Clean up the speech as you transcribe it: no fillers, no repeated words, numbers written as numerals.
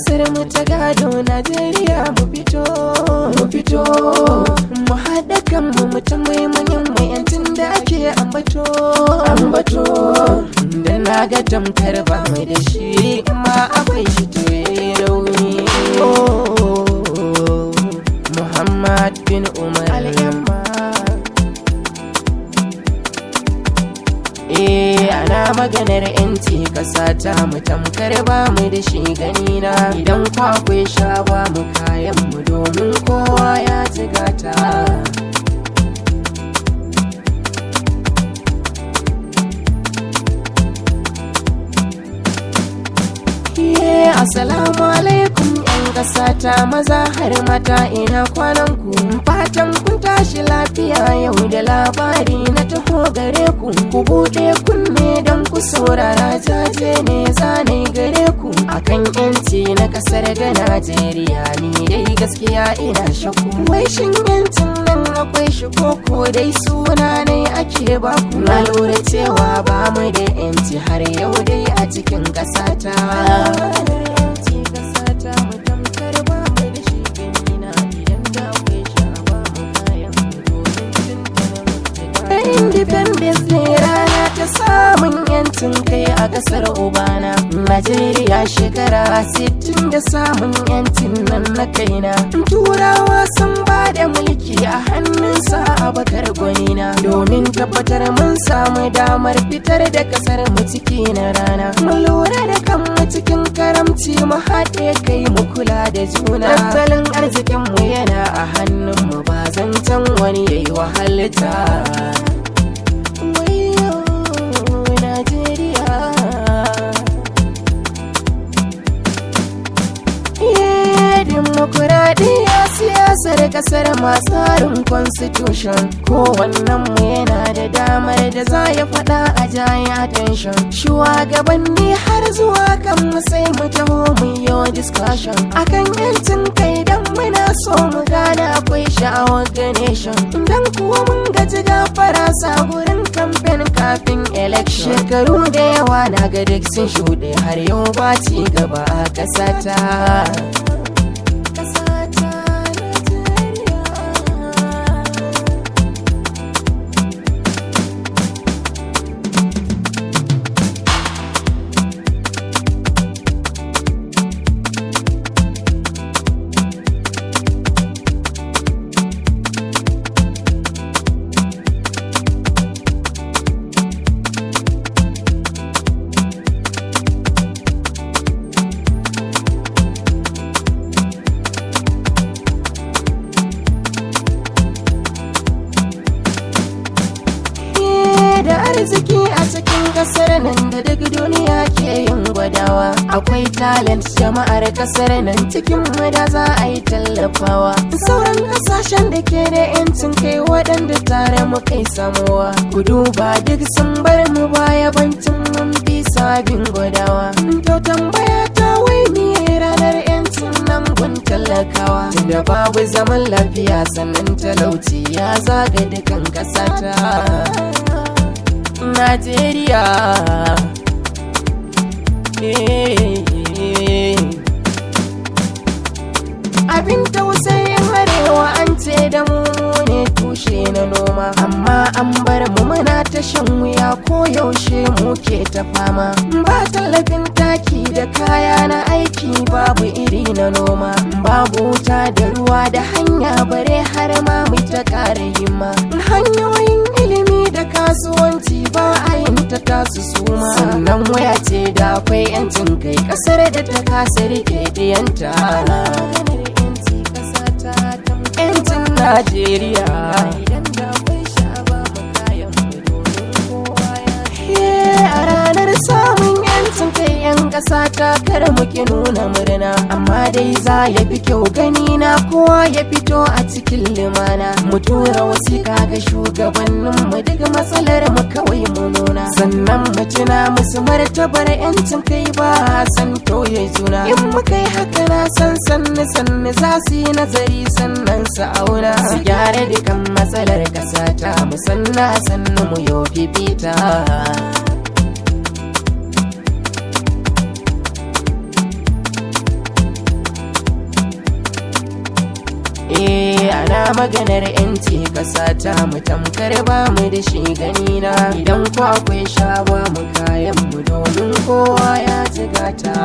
kasar mu ta gado Najeriya mu fito mu haɗa kanmu mu tambayi manyan mayancin da ake ambato da na ga tamkar ba mu da shi ma akwai shi to rauni. Muhammad bin Umar ana maganar yanci kasa ta mu tamkar ba mu da shi ganina idan kwakwai sha ba mu kayan mu domin kowa ya jigata. Assalamu alaikum yan ƙasa ta maza har mata ina kwanan ku fatan kun tashi lafiya yau da labari na taho gare ku buɗe kunne don ku saurara jaje ne zane gare ku akan yanci na ƙasar ga Najeriya ni dai gaskiya ina shakku wai shin yancin nan akwai shi ko dai suna ne ake ba ku na lura cewa ba mu da yanci har yau dai a cikin ƙasa ta. Independence ne rana ta samun yancin kai a kasar Obana. Najeriya shekara 60 da samun yancin nan na kaina. Turawa sun ba da mulki a hannunsa Abakar Gwanina domin tabbatar mun samu damar fitar da kasar mu ciki na rana. Mu lura da kanmu cikin karamci mu haɗe kai mu kula da juna. Tattalin arzikin mu yana a hannun mu ba zancen wani yayi wahalta. Dimokuraɗiyya siyasar ƙasar masu tsarin constitution kowannen mu yana da damar da za ya faɗa a jaya attention shugabanni har zuwa kan mu sai mu taho mu yi discussion akan yancin kai dan muna so mu gane akwai sha'awar nation dan kuwa mun gaji gafara sa gurin campaign kafin election shekaru da yawa na ga duk sun shuɗe har yau ba ci gaba a ƙasata. Da arziki a cikin kasar nan da duk duniya ke yin gwadawa akwai talent jama'ar kasar nan cikin da za a yi tallafawa sauran kasashen da ke da yancin kai waɗanda tare mu kai samuwa ku duba duk sun bar mu baya bancin mun fi sabin gwadawa to tambaya ta wai miye ranar yancin nan gun talakawa da babu zaman lafiya sannan talauci ya zaga dukan kasata. Najeriya abin tausayin arewa an ce da mu ne tushe na noma amma an bar mu muna ta shan wuya ko yaushe muke ta fama ba tallafin taki da kaya na aiki babu iri na noma babu wuta da ruwa da hanya bare har ma mu ta ƙara himma hanyoyin ilimi da kasuwanci ba a yin ta tasu suma sannan waya ce da akwai yancin kai kasar da ta kasa rike diyanta yancin Najeriya idan da akwai sha'aba makayan kowa ya a ranar samun yancin kai yan ƙasa ta kar muke nuna murna amma dai za ya fi kyau gani na kowa ya fito a cikin limana mu tura wasiƙa ga shugabannin mu duk matsalar mu kawai mu nuna sannan mu tuna musu martabar yancin kai ba san toye juna in muka yi haka na san sannu za su yi nazari sannan su auna su gyara dukan matsalar ƙasa ta mu sannu mu yo fifita. ana maganar yanci kasa ta mu tamkar ba mu da shi ganina idan ku akwai sha ba mu kayan mu domin kowa ya ci gata